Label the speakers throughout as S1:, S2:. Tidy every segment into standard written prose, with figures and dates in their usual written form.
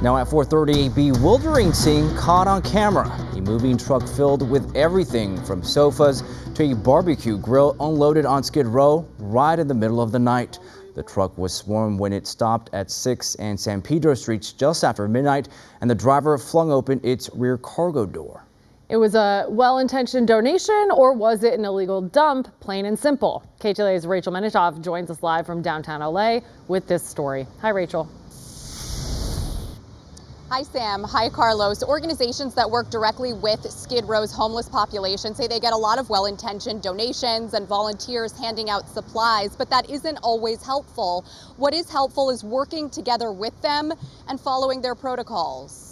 S1: Now at 4:30, bewildering scene caught on camera. A moving truck filled with everything from sofas to a barbecue grill unloaded on Skid Row right in the middle of the night. The truck was swarmed when it stopped at 6th and San Pedro Streets just after midnight, and the driver flung open its rear cargo door.
S2: It was a well-intentioned donation, or was it an illegal dump? Plain and simple. KTLA's Rachel Menitoff joins us live from downtown LA with this story. Hi, Rachel.
S3: Hi, Sam. Hi, Carlos. Organizations that work directly with Skid Row's homeless population say they get a lot of well-intentioned donations and volunteers handing out supplies, but that isn't always helpful. What is helpful is working together with them and following their protocols.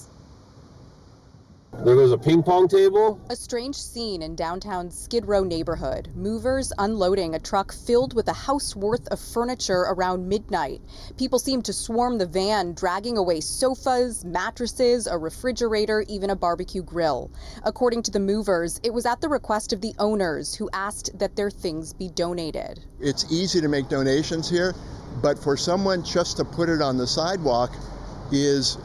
S4: There goes a ping pong table.
S3: A strange scene in downtown Skid Row neighborhood. Movers unloading a truck filled with a house worth of furniture around midnight. People seem to swarm the van, dragging away sofas, mattresses, a refrigerator, even a barbecue grill. According to the movers, it was at the request of the owners who asked that their things be donated.
S5: It's easy to make donations here, but for someone just to put it on the sidewalk is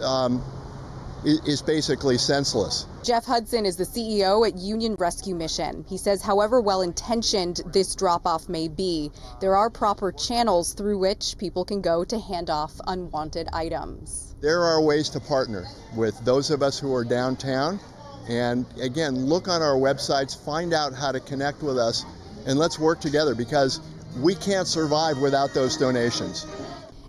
S5: basically senseless.
S3: Jeff Hudson is the CEO at Union Rescue Mission. He says however well-intentioned this drop-off may be, there are proper channels through which people can go to hand off unwanted items.
S5: There are ways to partner with those of us who are downtown. And again, look on our websites, find out how to connect with us, and let's work together because we can't survive without those donations.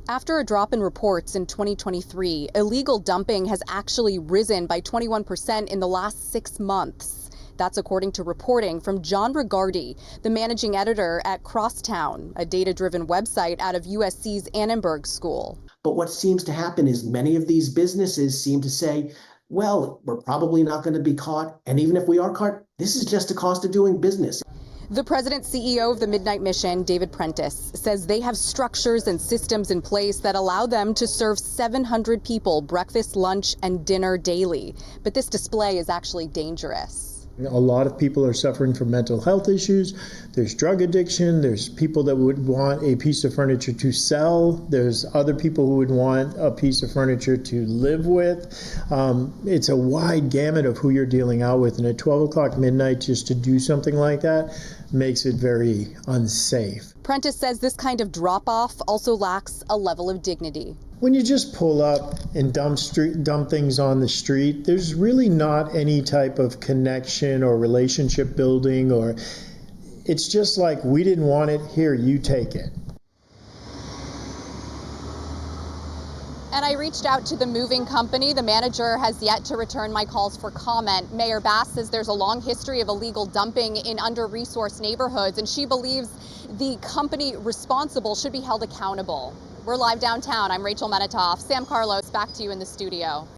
S3: After a drop in reports in 2023, illegal dumping has actually risen by 21% in the last 6 months. That's according to reporting from John Rigardi, the managing editor at Crosstown, a data-driven website out of USC's Annenberg School.
S6: But what seems to happen is many of these businesses seem to say, well, we're probably not going to be caught. And even if we are caught, this is just a cost of doing business.
S3: The president CEO of the Midnight Mission, David Prentice, says they have structures and systems in place that allow them to serve 700 people breakfast, lunch, and dinner daily. But this display is actually dangerous.
S7: A lot of people are suffering from mental health issues. There's drug addiction. There's people that would want a piece of furniture to sell. There's other people who would want a piece of furniture to live with. It's a wide gamut of who you're dealing out with. And at 12 o'clock midnight, just to do something like that makes it very unsafe.
S3: Prentice says this kind of drop-off also lacks a level of dignity.
S7: When you just pull up and dump things on the street, there's really not any type of connection or relationship building, or it's just like, we didn't want it, here, you take it.
S3: And I reached out to the moving company. The manager has yet to return my calls for comment. Mayor Bass says there's a long history of illegal dumping in under-resourced neighborhoods, and she believes the company responsible should be held accountable. We're live downtown. I'm Rachel Menitoff. Sam Carlos, back to you in the studio.